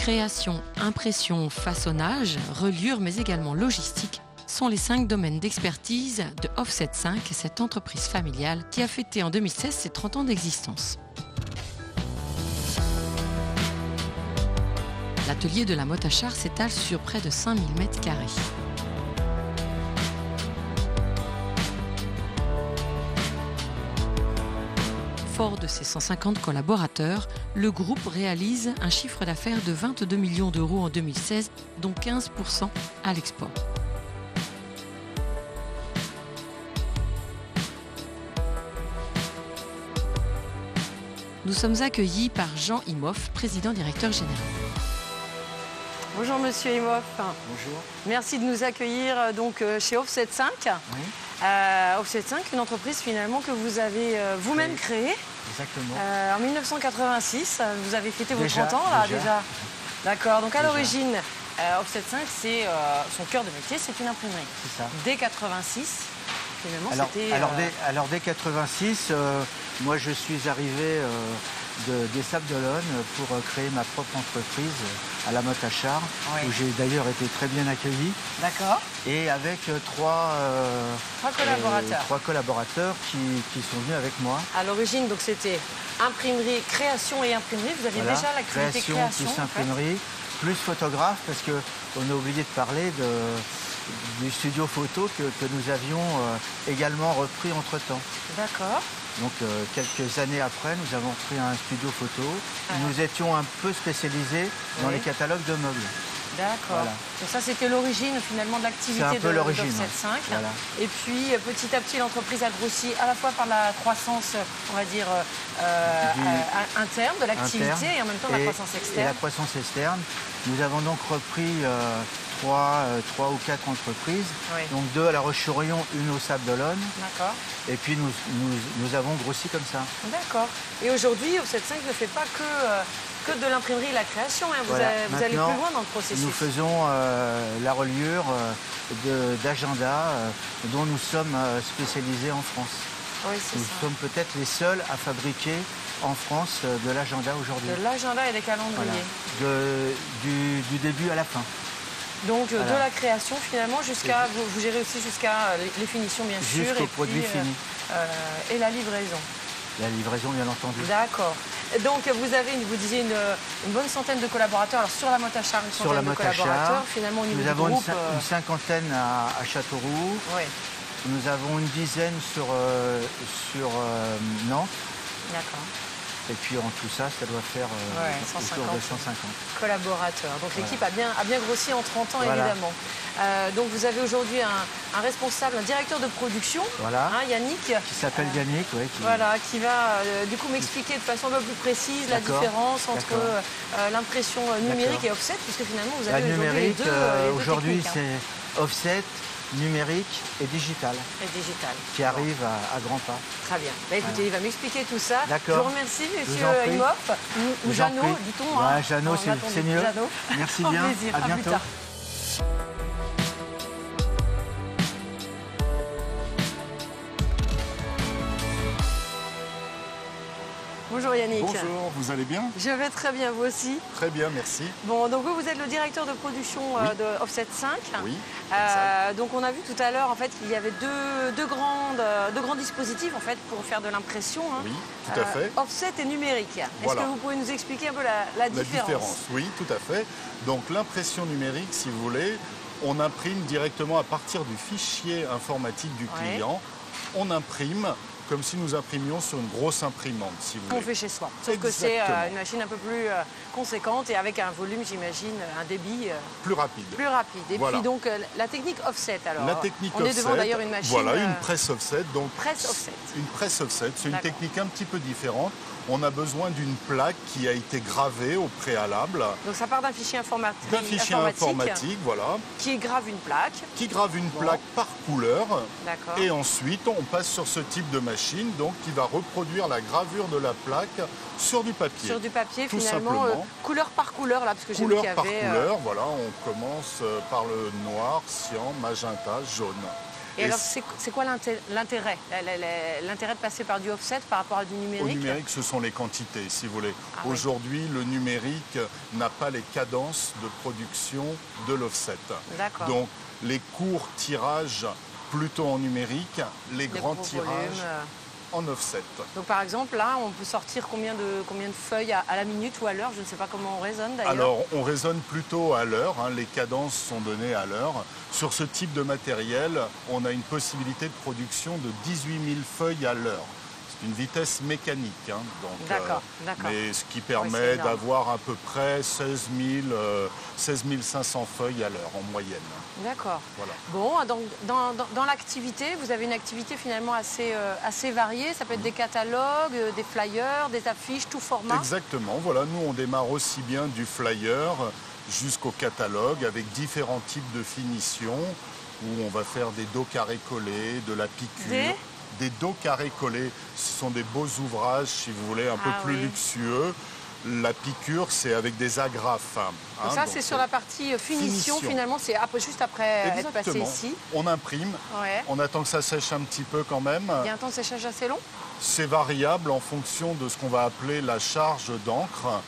Création, impression, façonnage, reliure, mais également logistique sont les 5 domaines d'expertise de Offset 5, cette entreprise familiale qui a fêté en 2016 ses 30 ans d'existence. L'atelier de la Motachar s'étale sur près de 5000 m². Fort de ses 150 collaborateurs, le groupe réalise un chiffre d'affaires de 22 millions d'euros en 2016, dont 15% à l'export. Nous sommes accueillis par Jean Imhoff, président-directeur général. Bonjour Monsieur Imhoff. Bonjour. Merci de nous accueillir donc chez Offset 5. Oui. Offset 5, une entreprise finalement que vous avez vous-même créée. Exactement. En 1986, vous avez fêté vos 30 ans là déjà. D'accord, donc à l'origine, Offset 5, c'est son cœur de métier, c'est une imprimerie. C'est ça. Dès 86, finalement c'était... Alors dès 86, moi je suis arrivé des Sables d'Olonne pour créer ma propre entreprise à la Motachar, où j'ai d'ailleurs été très bien accueilli. D'accord. Et avec trois collaborateurs qui sont venus avec moi. À l'origine, donc c'était imprimerie, création et imprimerie. Vous aviez déjà l'activité création plus imprimerie, plus photographe, parce qu'on a oublié de parler du studio photo que nous avions également repris entre-temps. D'accord. Donc quelques années après, nous avons pris un studio photo. Nous étions un peu spécialisés dans les catalogues de meubles. D'accord. Voilà. Donc ça, c'était l'origine finalement de l'activité de Offset 5. Voilà. Et puis petit à petit, l'entreprise a grossi à la fois par la croissance, on va dire, interne de l'activité et en même temps la croissance externe. Et la croissance externe. Nous avons donc repris trois ou quatre entreprises. Oui. Donc 2 à La Roche-sur-Yon, une au Sables d'Olonne. D'accord. Et puis nous avons grossi comme ça. D'accord. Et aujourd'hui, Offset 5 ne fait pas que de l'imprimerie et la création. Hein. Vous allez plus loin dans le processus. Nous faisons la reliure d'agenda dont nous sommes spécialisés en France. Oui, nous sommes peut-être les seuls à fabriquer en France de l'agenda aujourd'hui. De l'agenda et des calendriers. Voilà. Du début à la fin. Donc de la création finalement jusqu'à, vous gérez aussi jusqu'à les finitions bien sûr. Jusqu'au produit fini. Et la livraison. La livraison bien entendu. D'accord. Donc vous disiez une bonne centaine de collaborateurs. Alors sur la Motachar, une centaine de collaborateurs. Finalement au niveau du groupe. Nous avons une cinquantaine à Châteauroux. Oui. Nous avons une dizaine sur Nantes. D'accord. Et puis en tout ça, ça doit faire autour de 150 collaborateurs. Donc l'équipe a bien grossi en 30 ans, évidemment. Donc vous avez aujourd'hui un responsable, un directeur de production, Yannick. Qui s'appelle Yannick, oui. Qui va du coup m'expliquer de façon un peu plus précise la différence entre l'impression numérique et offset, puisque finalement vous avez aujourd'hui les deux aujourd'hui c'est offset, numérique et digital. Qui arrive à grands pas. Très bien. Bah, écoutez, il va m'expliquer tout ça. D'accord. Je vous remercie, monsieur Imhoff. Ou Jeannot, dit-on. Ouais, Jeannot, c'est mieux. Jeannot. Merci bien. Plaisir. À bientôt. Plus tard. Bonjour Yannick. Bonjour, vous allez bien? Je vais très bien, vous aussi? Très bien, merci. Bon, donc vous êtes le directeur de production de Offset 5. Oui. Donc on a vu tout à l'heure en fait qu'il y avait deux grands dispositifs en fait pour faire de l'impression. Hein. Oui, tout à fait. Offset et numérique. Est-ce que vous pouvez nous expliquer un peu la différence? Oui, tout à fait. Donc l'impression numérique, si vous voulez, on imprime directement à partir du fichier informatique du client. On imprime comme si nous imprimions sur une grosse imprimante, si vous voulez. On fait chez soi. Sauf que c'est une machine un peu plus conséquente et avec un volume, j'imagine, un débit plus rapide. Et puis donc la technique offset alors. La technique on offset. est devant d'ailleurs une machine. Voilà, une presse offset. Donc presse offset. Une presse offset, c'est une technique un petit peu différente. On a besoin d'une plaque qui a été gravée au préalable. Donc ça part d'un fichier informatique. D'un fichier informatique, voilà. Qui grave une plaque. Qui grave une plaque par couleur. D'accord. Et ensuite, on passe sur ce type de machine, donc qui va reproduire la gravure de la plaque sur du papier. Sur du papier, tout finalement, simplement. Couleur par couleur, là, parce que j'ai vu qu'il y avait... Couleur par couleur, voilà. On commence par le noir, cyan, magenta, jaune. Et alors, c'est quoi l'intérêt de passer par du offset par rapport à du numérique? Au numérique, ce sont les quantités, si vous voulez. Aujourd'hui, le numérique n'a pas les cadences de production de l'offset. Donc, les courts tirages plutôt en numérique, les grands tirages en offset. Donc par exemple, là, on peut sortir combien de feuilles à la minute ou à l'heure? Je ne sais pas comment on raisonne d'ailleurs. Alors, on raisonne plutôt à l'heure, hein, les cadences sont données à l'heure. Sur ce type de matériel, on a une possibilité de production de 18 000 feuilles à l'heure. C'est une vitesse mécanique, hein, donc, mais ce qui permet d'avoir à peu près 16 500 feuilles à l'heure en moyenne. D'accord. Voilà. Bon, donc dans l'activité, vous avez une activité finalement assez variée. Ça peut être des catalogues, des flyers, des affiches, tout format. Exactement. Voilà, nous on démarre aussi bien du flyer jusqu'au catalogue avec différents types de finitions où on va faire des dos carrés collés, de la piqûre. Des dos carrés collés, ce sont des beaux ouvrages, si vous voulez, un peu plus luxueux. La piqûre, c'est avec des agrafes. Donc ça, c'est sur la partie finition. Finalement, c'est juste après être passé ici. On imprime, on attend que ça sèche un petit peu quand même. Il y a un temps de séchage assez long? C'est variable en fonction de ce qu'on va appeler la charge d'encre.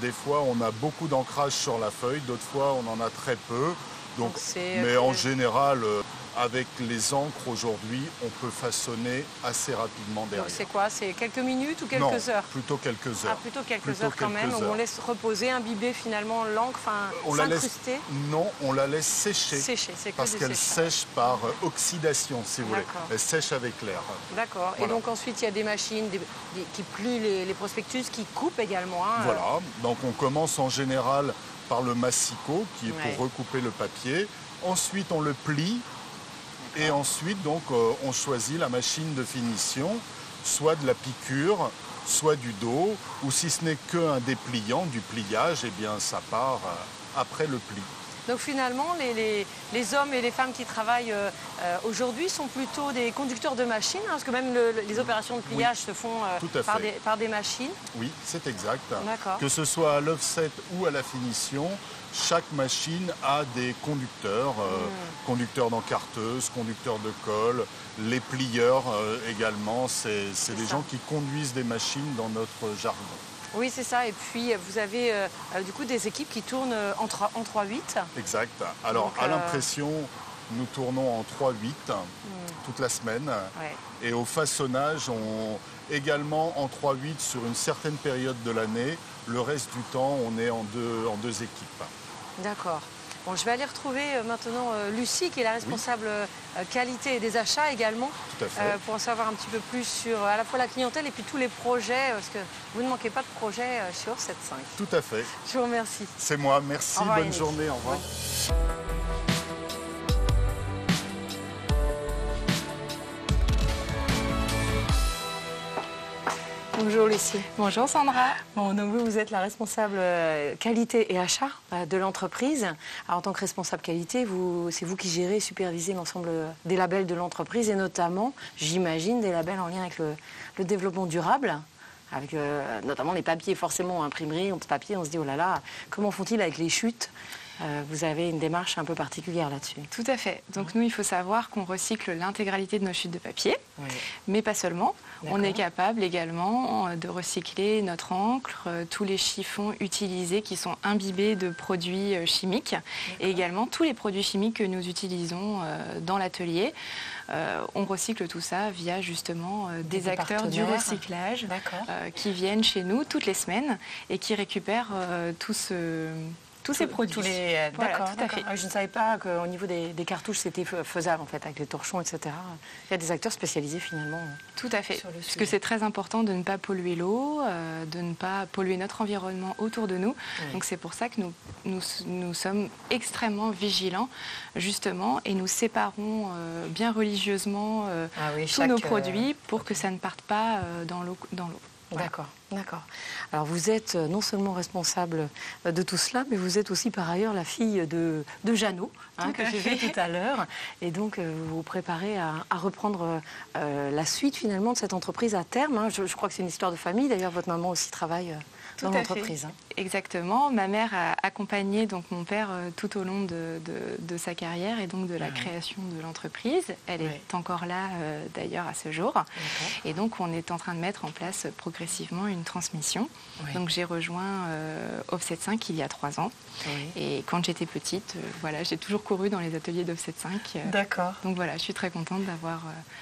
Des fois, on a beaucoup d'ancrage sur la feuille, d'autres fois, on en a très peu. Donc, mais en général, avec les encres aujourd'hui, on peut façonner assez rapidement derrière. Donc c'est quoi? C'est quelques minutes ou quelques heures? Plutôt quelques heures. Ah, plutôt quelques heures quand même. Donc on laisse reposer, imbiber finalement l'encre, s'incruster? Non, on la laisse sécher. Parce qu'elle sèche par oxydation, si vous voulez. Elle sèche avec l'air. D'accord. Voilà. Et donc ensuite, il y a des machines qui plient les prospectus, qui coupent également. Hein, voilà. Donc on commence en général par le massicot, qui est pour recouper le papier. Ensuite, on le plie. Et ensuite, donc, on choisit la machine de finition, soit de la piqûre, soit du dos, ou si ce n'est qu'un dépliant, du pliage, eh bien, ça part après le pli. Donc finalement, les hommes et les femmes qui travaillent aujourd'hui sont plutôt des conducteurs de machines, hein, parce que même les opérations de pliage se font par des machines. Oui, c'est exact. Que ce soit à l'offset ou à la finition, chaque machine a des conducteurs, conducteurs d'encarteuse, conducteurs de colle, les plieurs également. C'est des gens qui conduisent des machines dans notre jargon. Oui, c'est ça. Et puis, vous avez du coup des équipes qui tournent en 3/8. Exact. Alors, donc, à l'impression, nous tournons en 3/8 toute la semaine. Et au façonnage, également en 3/8 sur une certaine période de l'année. Le reste du temps, on est en deux équipes. D'accord. Bon, je vais aller retrouver maintenant Lucie, qui est la responsable qualité et des achats également, pour en savoir un petit peu plus sur à la fois la clientèle et puis tous les projets, parce que vous ne manquez pas de projets chez Offset 5. Tout à fait. Je vous remercie. C'est moi, merci, bonne journée, au revoir. Bonjour Lucie. Bonjour Sandra. Bon, donc vous êtes la responsable qualité et achat de l'entreprise. En tant que responsable qualité, c'est vous qui gérez et supervisez l'ensemble des labels de l'entreprise et notamment, j'imagine, des labels en lien avec le développement durable. Avec notamment les papiers, forcément, imprimerie, papier, on se dit, oh là là, comment font-ils avec les chutes? Vous avez une démarche un peu particulière là-dessus. Tout à fait. Donc nous, il faut savoir qu'on recycle l'intégralité de nos chutes de papier, mais pas seulement. On est capable également de recycler notre encre, tous les chiffons utilisés qui sont imbibés de produits chimiques et également tous les produits chimiques que nous utilisons dans l'atelier. On recycle tout ça via justement des acteurs du recyclage qui viennent chez nous toutes les semaines et qui récupèrent tous ces produits. D'accord, tout à fait. Je ne savais pas qu'au niveau des cartouches, c'était faisable, en fait, avec les torchons, etc. Il y a des acteurs spécialisés, finalement. Tout à fait, puisque c'est très important de ne pas polluer l'eau, de ne pas polluer notre environnement autour de nous. Donc c'est pour ça que nous sommes extrêmement vigilants, justement, et nous séparons bien religieusement tous nos produits pour que ça ne parte pas dans l'eau. Voilà. D'accord. Alors vous êtes non seulement responsable de tout cela, mais vous êtes aussi par ailleurs la fille de Jeannot, que j'ai vu tout à l'heure. Et donc vous vous préparez à reprendre la suite finalement de cette entreprise à terme. Je crois que c'est une histoire de famille. D'ailleurs, votre maman aussi travaille dans l'entreprise. Exactement. Ma mère a accompagné donc mon père tout au long de sa carrière et donc de la création de l'entreprise. Elle est encore là d'ailleurs à ce jour. Et donc on est en train de mettre en place progressivement une transmission. Donc j'ai rejoint Offset 5 il y a 3 ans. Et quand j'étais petite, voilà, j'ai toujours couru dans les ateliers d'Offset 5. D'accord. Donc voilà, je suis très contente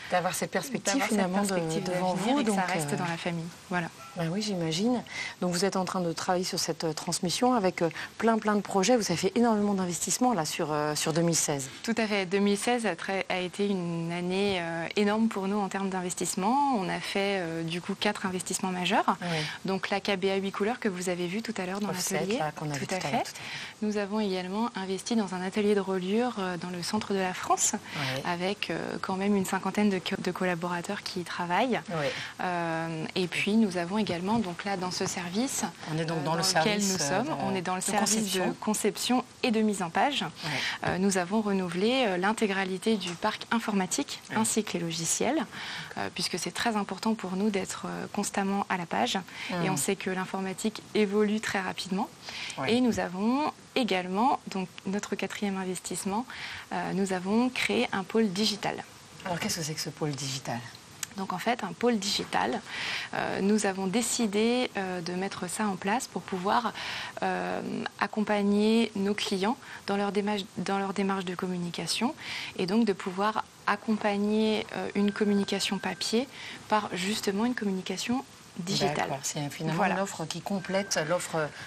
d'avoir cette perspective finalement devant vous. Et que ça reste dans la famille. Voilà. Ben oui, j'imagine. Donc vous êtes en train de travailler sur cette transmission avec plein de projets. Vous avez fait énormément d'investissements là sur 2016. Tout à fait. 2016 a été une année énorme pour nous en termes d'investissement. On a fait du coup 4 investissements majeurs. Donc la KBA 8 couleurs que vous avez vu tout à l'heure dans l'atelier. Tout à fait. Nous avons également investi dans un atelier de reliure dans le centre de la France avec quand même une 50aine de collaborateurs qui y travaillent. Et puis nous avons également, donc là dans ce service, on est donc dans lequel nous sommes, on est dans le service de conception et de mise en page. Nous avons renouvelé l'intégralité du parc informatique ainsi que les logiciels, puisque c'est très important pour nous d'être constamment à la page. Et on sait que l'informatique évolue très rapidement. Et nous avons également, donc notre 4e investissement, nous avons créé un pôle digital. Alors qu'est-ce que c'est que ce pôle digital ? Donc en fait, un pôle digital, nous avons décidé de mettre ça en place pour pouvoir accompagner nos clients dans leur démarche de communication et donc de pouvoir accompagner une communication papier par justement une communication digitale. C'est finalement une offre qui complète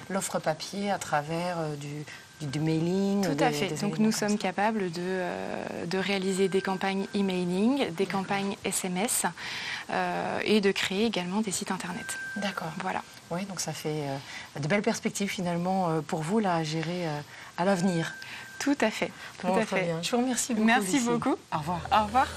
l'offre papier à travers du mailing. Tout à fait. Donc nous sommes capables de réaliser des campagnes emailing, des campagnes SMS et de créer également des sites internet. D'accord. Voilà. Oui, donc ça fait de belles perspectives finalement pour vous là, à gérer à l'avenir. Tout à fait. Tout à fait. Bien. Je vous remercie beaucoup. Merci beaucoup. Au revoir. Au revoir.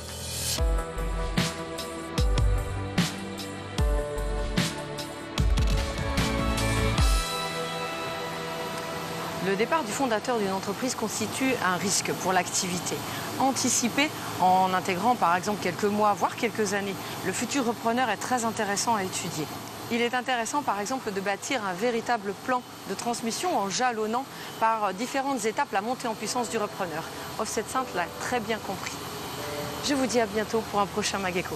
Le départ du fondateur d'une entreprise constitue un risque pour l'activité. Anticiper en intégrant par exemple quelques mois, voire quelques années, le futur repreneur est très intéressant à étudier. Il est intéressant par exemple de bâtir un véritable plan de transmission en jalonnant par différentes étapes la montée en puissance du repreneur. Offset 5 l'a très bien compris. Je vous dis à bientôt pour un prochain Mageco.